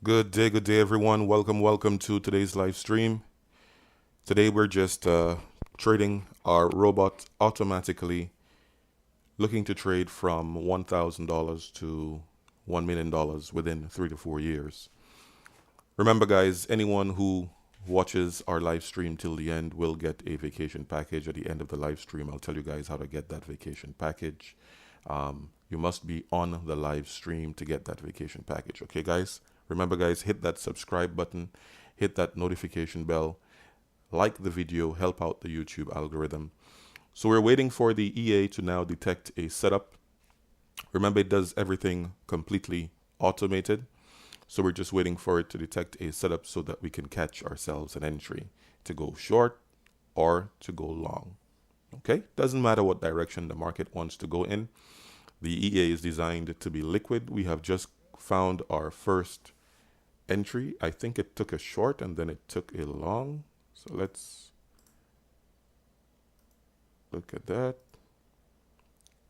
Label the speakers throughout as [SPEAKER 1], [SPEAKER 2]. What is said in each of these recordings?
[SPEAKER 1] Good day, everyone. Welcome to today's live stream. Today, we're just trading our robot automatically, looking to trade from $1,000 to $1 million within 3 to 4 years. Remember, guys, anyone who watches our live stream till the end will get a vacation package at the end of the live stream. I'll tell you guys how to get that vacation package. You must be on the live stream to get that vacation package. Okay, guys? Remember, guys, hit that subscribe button, hit that notification bell, like the video, help out the YouTube algorithm. So we're waiting for the EA to now detect a setup. Remember, it does everything completely automated. So we're just waiting for it to detect a setup so that we can catch ourselves an entry to go short or to go long. Okay, doesn't matter what direction the market wants to go in. The EA is designed to be liquid. We have just found our first entry. I think it took a short and then it took a long. So let's look at that.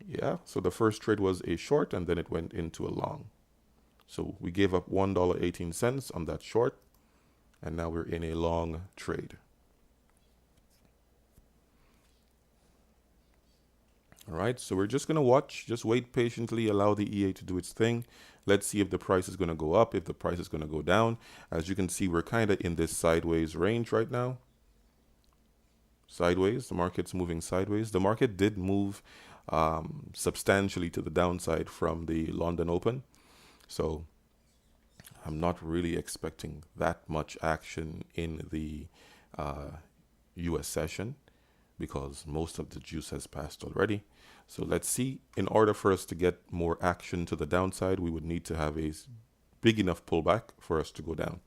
[SPEAKER 1] Yeah, so the first trade was a short and then it went into a long. So we gave up $1.18 on that short, and now we're in a long trade. All right, so we're just gonna watch, just wait patiently, allow the EA to do its thing. Let's see if the price is gonna go up, if the price is gonna go down. As you can see, we're kind of in this sideways range right now. Sideways, the market's moving sideways. The market did move substantially to the downside from the London Open. So I'm not really expecting that much action in the US session because most of the juice has passed already. So let's see. In order for us to get more action to the downside, we would need to have a big enough pullback for us to go down.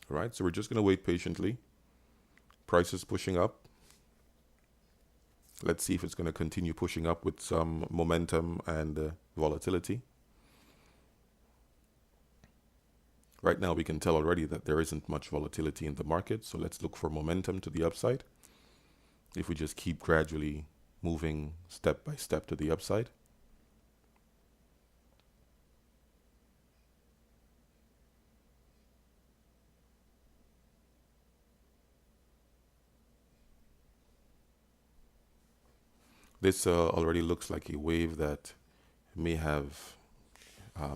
[SPEAKER 1] All right, so we're just going to wait patiently. Price is pushing up. Let's see if it's going to continue pushing up with some momentum and volatility. Right now, we can tell already that there isn't much volatility in the market, so let's look for momentum to the upside. If we just keep gradually moving step by step to the upside. This already looks like a wave that may have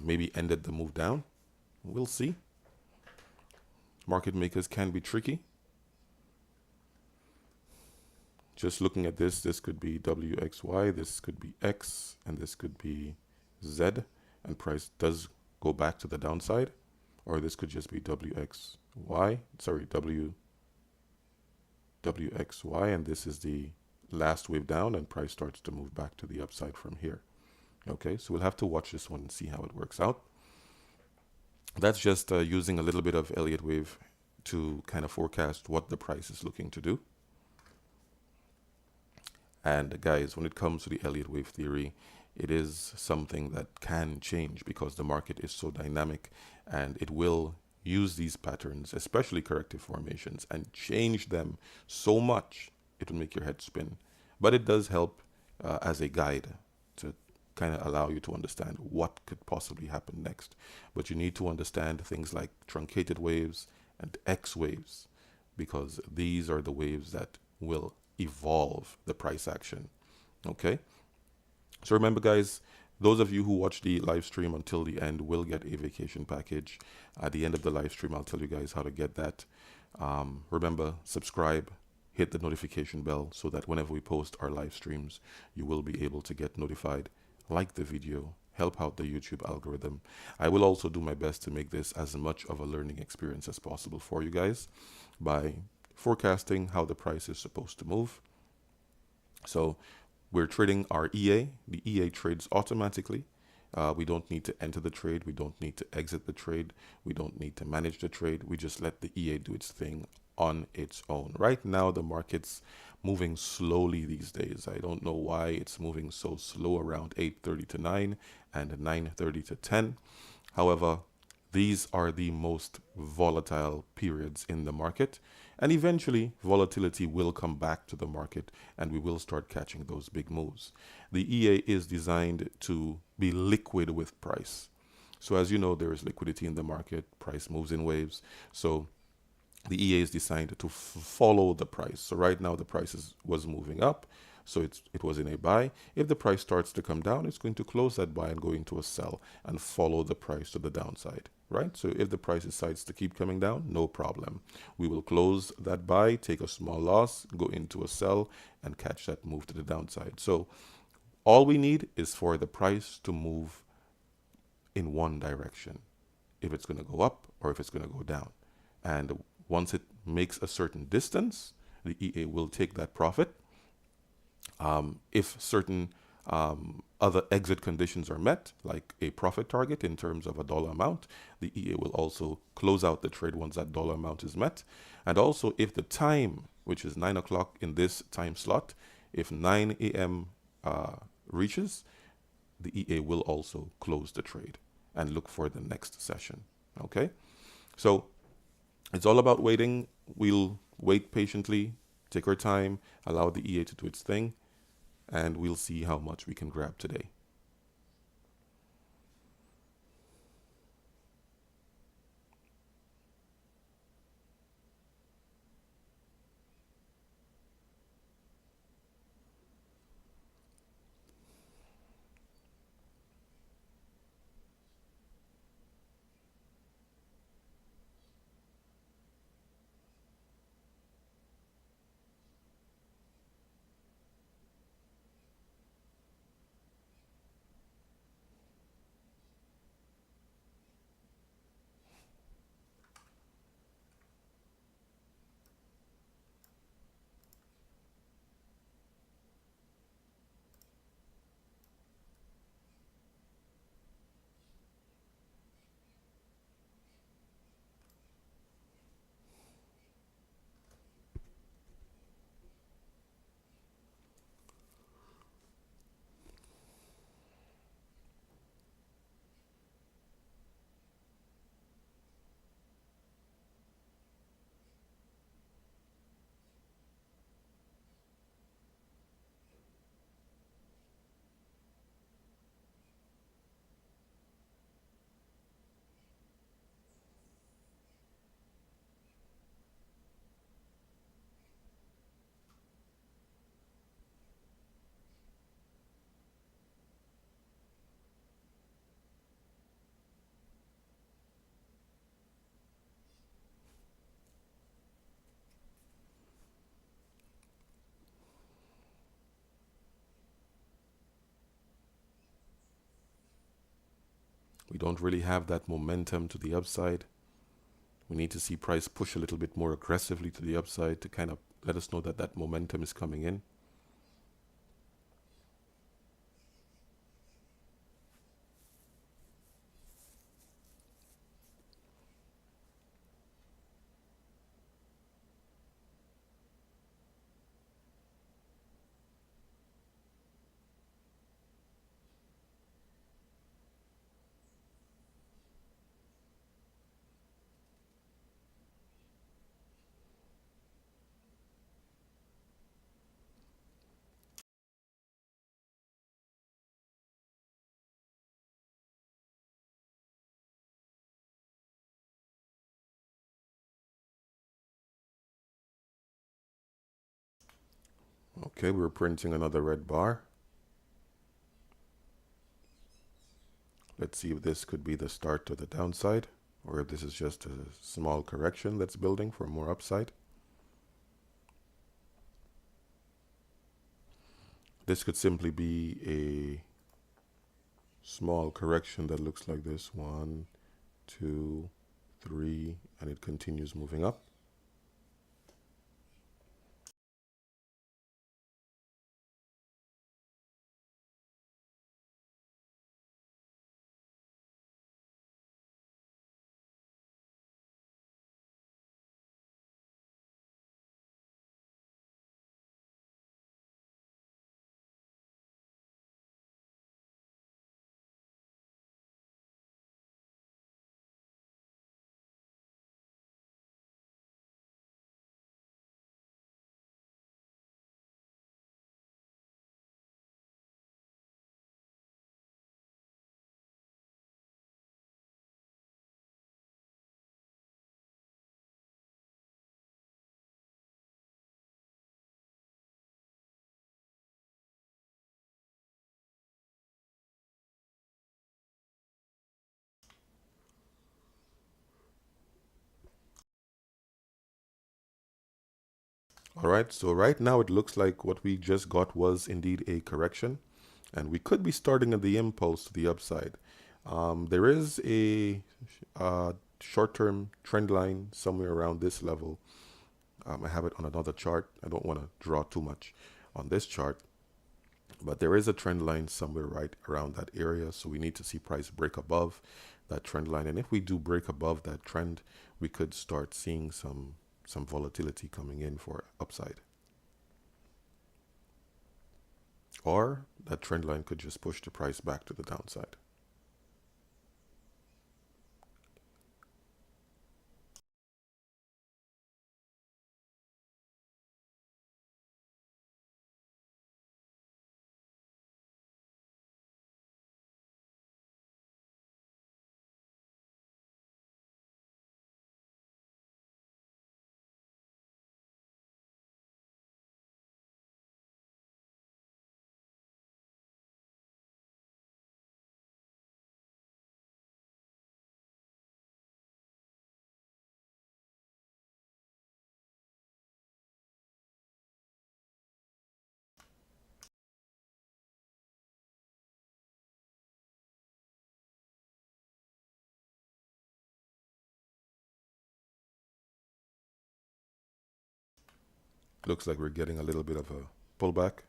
[SPEAKER 1] maybe ended the move down. We'll see. Market makers can be tricky. Just looking at this could be WXY, this could be X, and this could be Z, and price does go back to the downside. Or this could just be WXY, sorry, WXY, and this is the last wave down, and price starts to move back to the upside from here. Okay, so we'll have to watch this one and see how it works out. That's just using a little bit of Elliott wave to kind of forecast what the price is looking to do. And guys, when it comes to the Elliott wave theory, it is something that can change because the market is so dynamic, and it will use these patterns, especially corrective formations, and change them so much it will make your head spin. But it does help as a guide to kind of allow you to understand what could possibly happen next. But you need to understand things like truncated waves and X waves, because these are the waves that will evolve the price action. Okay, so remember, guys, those of you who watch the live stream until the end will get a vacation package. At the end of the live stream, I'll tell you guys how to get that. Remember, subscribe, hit the notification bell so that whenever we post our live streams, you will be able to get notified. Like the video, help out the YouTube algorithm. I will also do my best to make this as much of a learning experience as possible for you guys by forecasting how the price is supposed to move. So we're trading our EA. The EA trades automatically. We don't need to enter the trade. We don't need to exit the trade. We don't need to manage the trade. We just let the EA do its thing on its own. Right now, the market's moving slowly these days. I don't know why it's moving so slow around 8:30 to 9 and 9:30 to 10. However, these are the most volatile periods in the market, and eventually volatility will come back to the market and we will start catching those big moves. The EA is designed to be liquid with price. So as you know, there is liquidity in the market, price moves in waves. So the EA is designed to follow the price. So right now the price was moving up, so it was in a buy. If the price starts to come down, it's going to close that buy and go into a sell and follow the price to the downside, right? So if the price decides to keep coming down, no problem. We will close that buy, take a small loss, go into a sell, and catch that move to the downside. So all we need is for the price to move in one direction, if it's going to go up or if it's going to go down. And once it makes a certain distance, the EA will take that profit. If certain other exit conditions are met, like a profit target in terms of a dollar amount, the EA will also close out the trade once that dollar amount is met. And also, if the time, which is 9 o'clock in this time slot, if 9 a.m. Reaches, the EA will also close the trade and look for the next session. Okay, so it's all about waiting. We'll wait patiently, take our time, allow the EA to do its thing, and we'll see how much we can grab today. We don't really have that momentum to the upside. We need to see price push a little bit more aggressively to the upside to kind of let us know that that momentum is coming in. Okay, we're printing another red bar. Let's see if this could be the start to the downside, or if this is just a small correction that's building for more upside. This could simply be a small correction that looks like this. 1, 2, 3, and it continues moving up. All right, so right now it looks like what we just got was indeed a correction, and we could be starting at the impulse to the upside. There is a short-term trend line somewhere around this level. I have it on another chart. I don't want to draw too much on this chart, but there is a trend line somewhere right around that area. So we need to see price break above that trend line. And if we do break above that trend, we could start seeing some volatility coming in for upside. Or that trend line could just push the price back to the downside. Looks like we're getting a little bit of a pullback.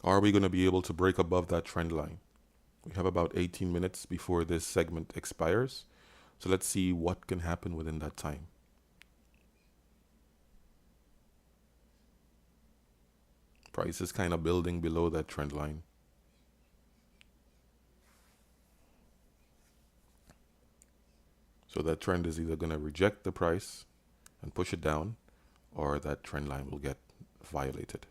[SPEAKER 1] Are we going to be able to break above that trend line? We have about 18 minutes before this segment expires. So let's see what can happen within that time. Price is kind of building below that trend line. So that trend is either going to reject the price and push it down, or that trend line will get violated.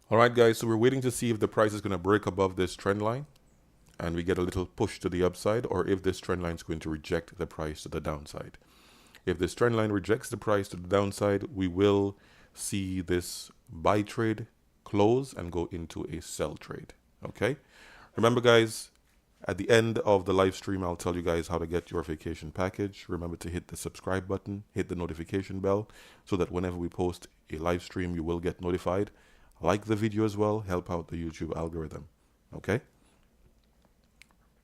[SPEAKER 1] All right, guys, so we're waiting to see if the price is going to break above this trend line and we get a little push to the upside, or if this trend line is going to reject the price to the downside. If this trend line rejects the price to the downside, we will see this buy trade close and go into a sell trade. Okay? Remember, guys, at the end of the live stream, I'll tell you guys how to get your vacation package. Remember to hit the subscribe button, hit the notification bell, so that whenever we post a live stream, you will get notified. Like the video as well, help out the YouTube algorithm. Okay?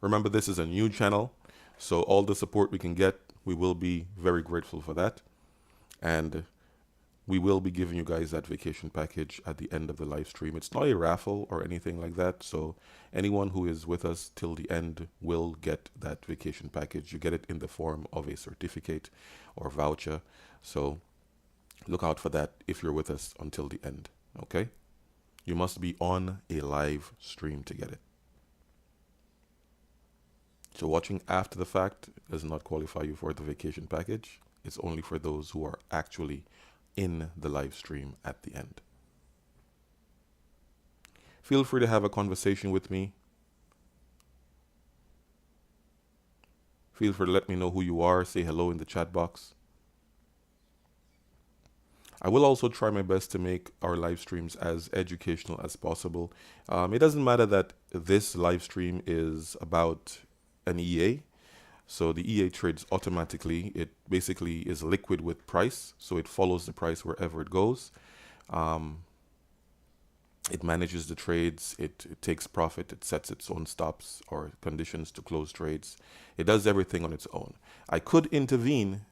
[SPEAKER 1] Remember, this is a new channel, so all the support we can get, we will be very grateful for that. And we will be giving you guys that vacation package at the end of the live stream. It's not a raffle or anything like that, so anyone who is with us till the end will get that vacation package. You get it in the form of a certificate or voucher, so look out for that if you're with us until the end. Okay? You must be on a live stream to get it. So watching after the fact does not qualify you for the vacation package. It's only for those who are actually in the live stream at the end. Feel free to have a conversation with me. Feel free to let me know who you are. Say hello in the chat box. I will also try my best to make our live streams as educational as possible. It doesn't matter that this live stream is about an EA. So the EA trades automatically. It basically is liquid with price. So it follows the price wherever it goes. It manages the trades. It takes profit. It sets its own stops or conditions to close trades. It does everything on its own. I could intervene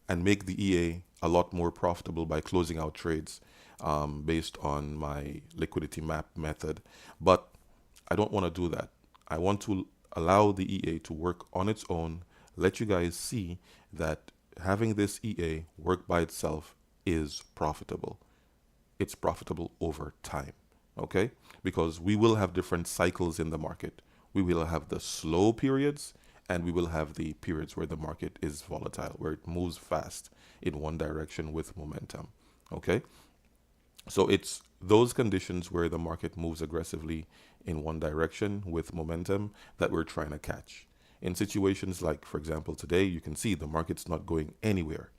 [SPEAKER 1] and make the EA a lot more profitable by closing out trades based on my liquidity map method. But I don't want to do that. I want to allow the EA to work on its own, let you guys see that having this EA work by itself is profitable. It's profitable over time, okay? Because we will have different cycles in the market. We will have the slow periods and we will have the periods where the market is volatile, where it moves fast in one direction with momentum, okay? So it's those conditions where the market moves aggressively in one direction with momentum that we're trying to catch. In situations like, for example, today, you can see the market's not going anywhere.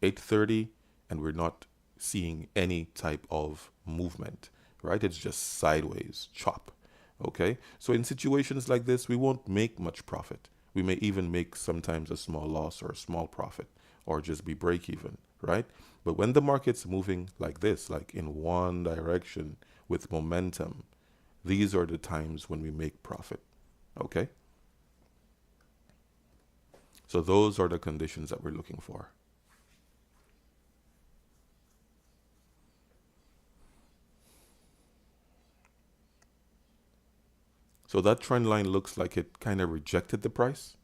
[SPEAKER 1] 8:30, and we're not seeing any type of movement, right? It's just sideways, chop, okay? So in situations like this, we won't make much profit. We may even make sometimes a small loss or a small profit, or just be break even, right? But when the market's moving like this, like in one direction with momentum, these are the times when we make profit, okay? So those are the conditions that we're looking for. So that trend line looks like it kind of rejected the price.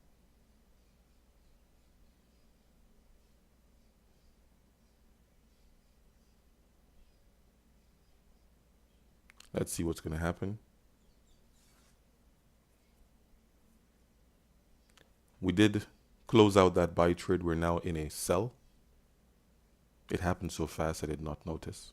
[SPEAKER 1] Let's see what's going to happen. We did close out that buy trade. We're now in a sell. It happened so fast I did not notice.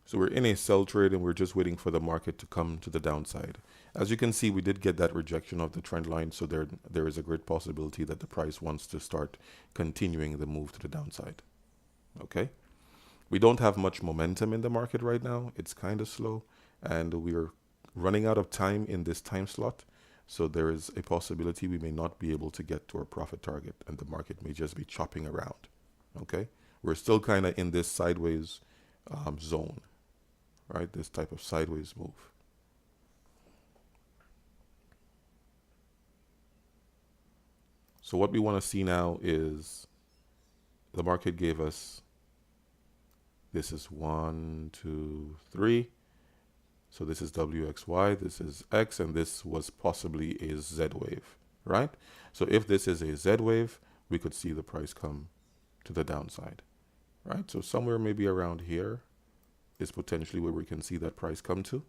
[SPEAKER 1] So we're in a sell trade and we're just waiting for the market to come to the downside. As you can see, we did get that rejection of the trend line. So there is a great possibility that the price wants to start continuing the move to the downside. Okay. We don't have much momentum in the market right now. It's kind of slow and we're running out of time in this time slot. So there is a possibility we may not be able to get to our profit target and the market may just be chopping around. Okay. We're still kind of in this sideways zone, right? This type of sideways move. So what we want to see now is the market gave us, this is 1, 2, 3. So this is WXY, this is X, and this was possibly a Z wave, right? So if this is a Z wave, we could see the price come to the downside, right? So somewhere maybe around here is potentially where we can see that price come to.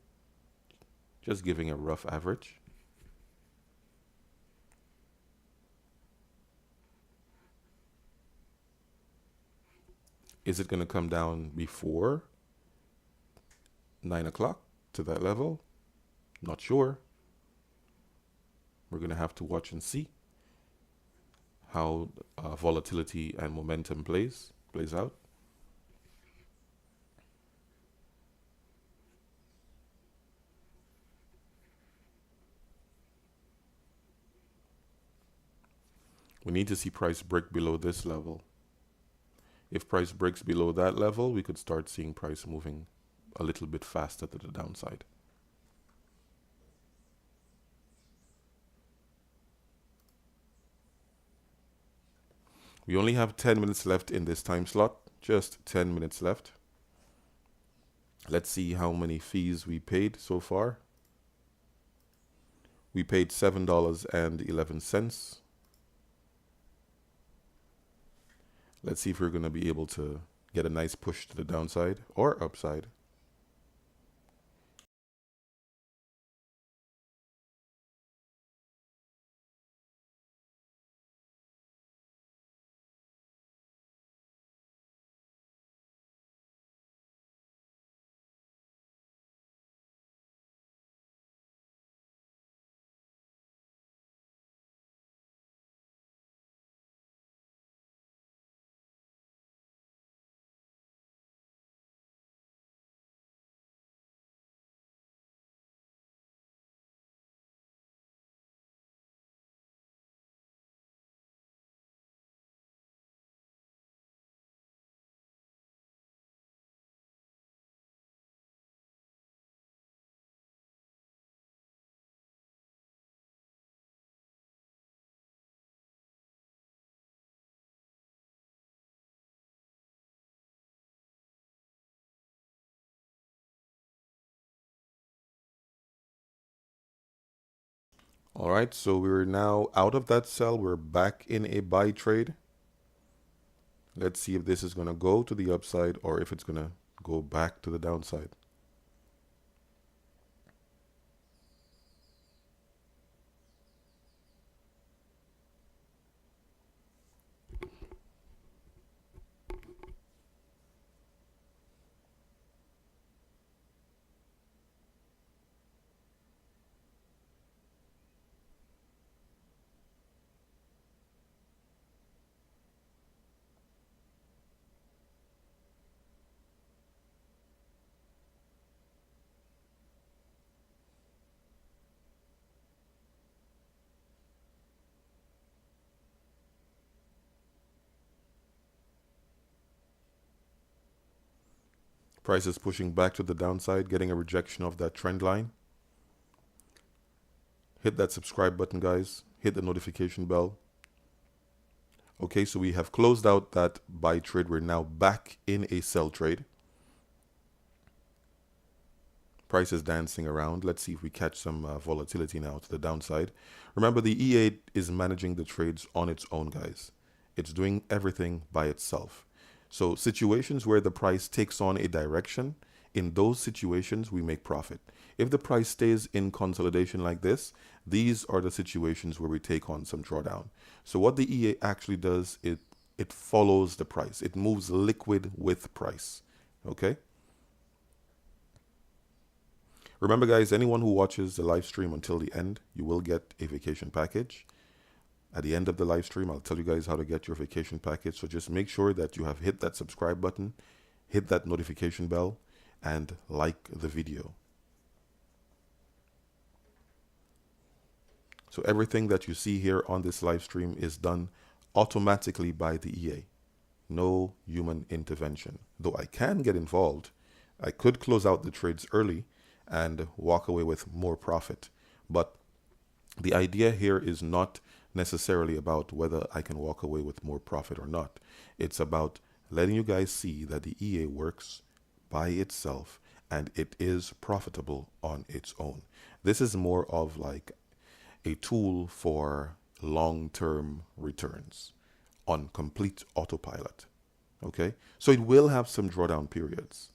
[SPEAKER 1] Just giving a rough average. Is it going to come down before 9 o'clock to that level? Not sure. We're going to have to watch and see how volatility and momentum plays out. We need to see price break below this level. If price breaks below that level, we could start seeing price moving a little bit faster to the downside. We only have 10 minutes left in this time slot, just 10 minutes left. Let's see how many fees we paid so far. We paid $7.11. Let's see if we're going to be able to get a nice push to the downside or upside. All right, so we're now out of that sell. We're back in a buy trade. Let's see if this is going to go to the upside or if it's going to go back to the downside. Price is pushing back to the downside, getting a rejection of that trend line. Hit that subscribe button, guys. Hit the notification bell. Okay, so we have closed out that buy trade. We're now back in a sell trade. Price is dancing around. Let's see if we catch some volatility now to the downside. Remember, the E8 is managing the trades on its own, guys. It's doing everything by itself. So situations where the price takes on a direction, in those situations, we make profit. If the price stays in consolidation like this, these are the situations where we take on some drawdown. So what the E8 actually does, it follows the price. It moves liquid with price. Okay? Remember, guys, anyone who watches the live stream until the end, you will get a vacation package. At the end of the live stream, I'll tell you guys how to get your vacation package. So just make sure that you have hit that subscribe button, hit that notification bell, and like the video. So everything that you see here on this live stream is done automatically by the EA. No human intervention. Though I can get involved, I could close out the trades early and walk away with more profit. But the idea here is not necessarily about whether I can walk away with more profit or not. It's about letting you guys see that the EA works by itself and it is profitable on its own. This is more of like a tool for long-term returns on complete autopilot. Okay, so it will have some drawdown periods.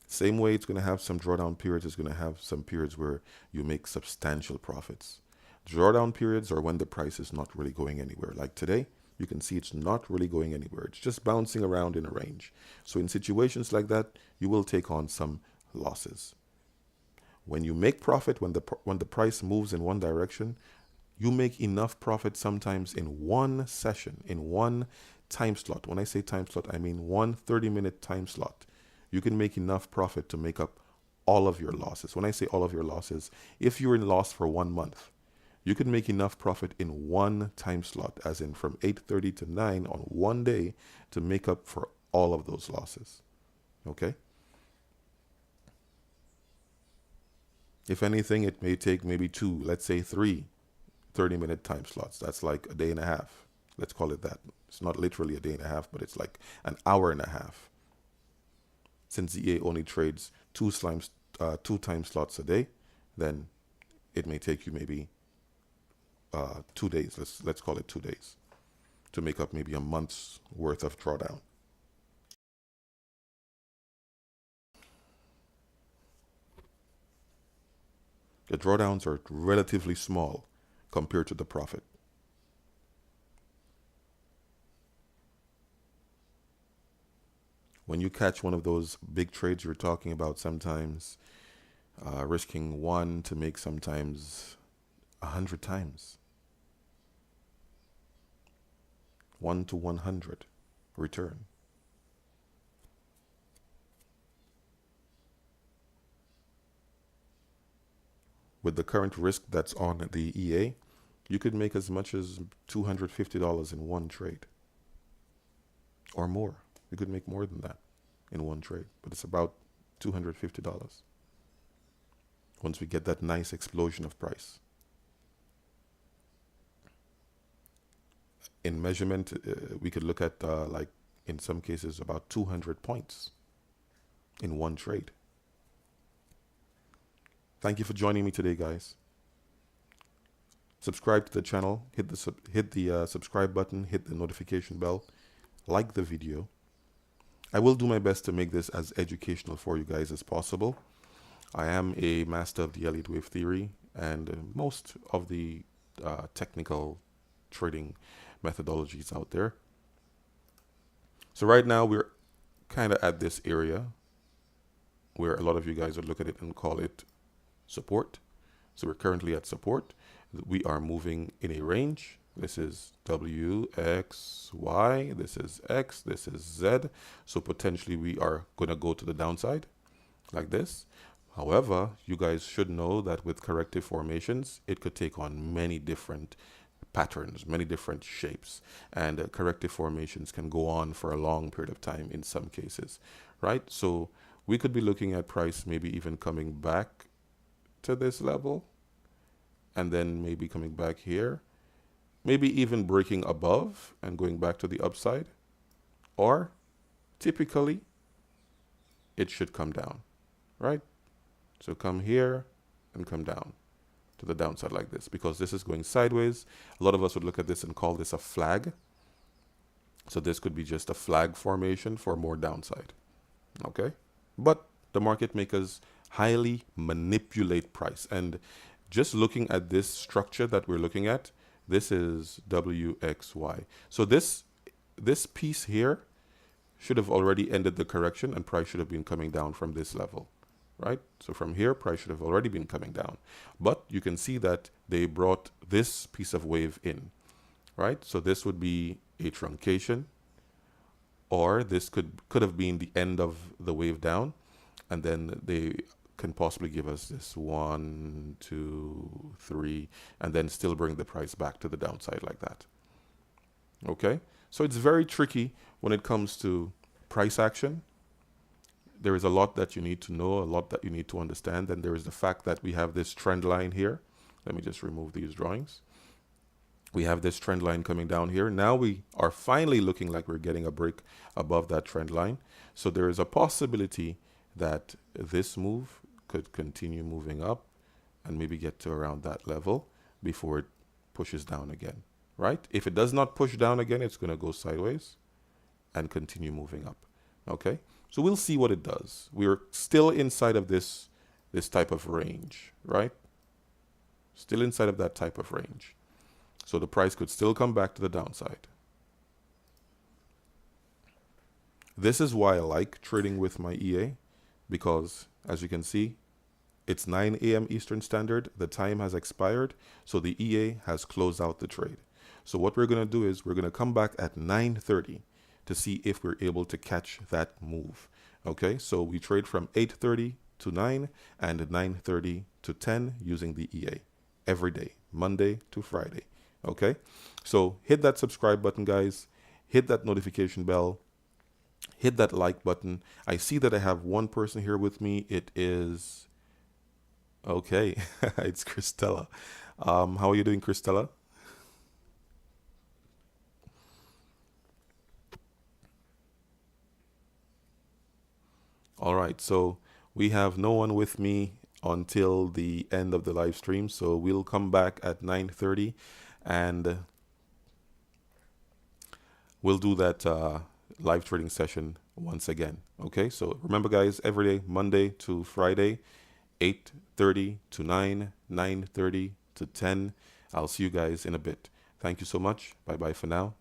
[SPEAKER 1] Same way it's going to have some drawdown periods, it's going to have some periods where you make substantial profits. Drawdown periods are when the price is not really going anywhere. Like today, you can see it's not really going anywhere. It's just bouncing around in a range. So in situations like that, you will take on some losses. When you make profit, when the price moves in one direction, you make enough profit sometimes in one session, in one time slot. When I say time slot, I mean one 30-minute time slot. You can make enough profit to make up all of your losses. When I say all of your losses, if you're in loss for 1 month, you can make enough profit in one time slot, as in from 8:30 to 9 on one day, to make up for all of those losses. Okay? If anything, it may take maybe 2, let's say 3 30-minute time slots. That's like a day and a half. Let's call it that. It's not literally a day and a half, but it's like an hour and a half. Since EA only trades two time slots a day, then it may take you maybe 2 days. Let's call it 2 days to make up maybe a month's worth of drawdown. The drawdowns are relatively small compared to the profit. When you catch one of those big trades you're talking about, sometimes risking 1 to make sometimes 100 times. 1 to 100 return. With the current risk that's on the EA, you could make as much as $250 in one trade. Or more. You could make more than that in one trade. But it's about $250 once we get that nice explosion of price. In measurement, we could look at, like in some cases, about 200 points in one trade. Thank you for joining me today, guys. Subscribe to the channel, hit the subscribe button, hit the notification bell, like the video. I will do my best to make this as educational for you guys as possible. I am a master of the Elliott wave theory and most of the technical trading methodologies out there. So right now we're kind of at this area where a lot of you guys would look at it and call it support. So we're currently at support. We are moving in a range. This is W, X, Y, this is X, this is Z. So potentially we are going to go to the downside like this. However, you guys should know that with corrective formations, it could take on many different patterns, many different shapes, and corrective formations can go on for a long period of time in some cases, right? So we could be looking at price maybe even coming back to this level and then maybe coming back here, maybe even breaking above and going back to the upside, or typically it should come down, right? So come here and come down to the downside like this, because this is going sideways. A lot of us would look at this and call this a flag. So this could be just a flag formation for more downside, okay? But the market makers highly manipulate price. And just looking at this structure that we're looking at, this is WXY. So this piece here should have already ended the correction and price should have been coming down from this level, right? So from here, price should have already been coming down. But you can see that they brought this piece of wave in, right? So this would be a truncation, or this could have been the end of the wave down, and then they can possibly give us this 1, 2, 3, and then still bring the price back to the downside like that. Okay, so it's very tricky when it comes to price action. There is a lot that you need to know, a lot that you need to understand, and there is the fact that we have this trend line here. Let me just remove these drawings. We have this trend line coming down here. Now we are finally looking like we're getting a break above that trend line. So there is a possibility that this move could continue moving up and maybe get to around that level before it pushes down again, right? If it does not push down again, it's going to go sideways and continue moving up, okay? So we'll see what it does. We're still inside of this type of range, right? still inside of that type of range. So the price could still come back to the downside. This is why I like trading with my EA, because as you can see, it's 9 a.m. Eastern Standard. The time has expired, so the EA has closed out the trade. So what we're going to do is we're going to come back at 9:30 to see if we're able to catch that move. Okay, so we trade from 8:30 to 9 and 9:30 to 10 using the EA every day, Monday to Friday. Okay, so hit that subscribe button, guys. Hit that notification bell. Hit that like button. I see that I have one person here with me. It is, okay, it's Christella. How are you doing, Christella? All right, so we have no one with me until the end of the live stream, so we'll come back at 9:30 and we'll do that live trading session once again. Okay, so remember, guys, every day, Monday to Friday, 8:30 to 9, 9:30 to 10. I'll see you guys in a bit. Thank you so much. Bye bye for now.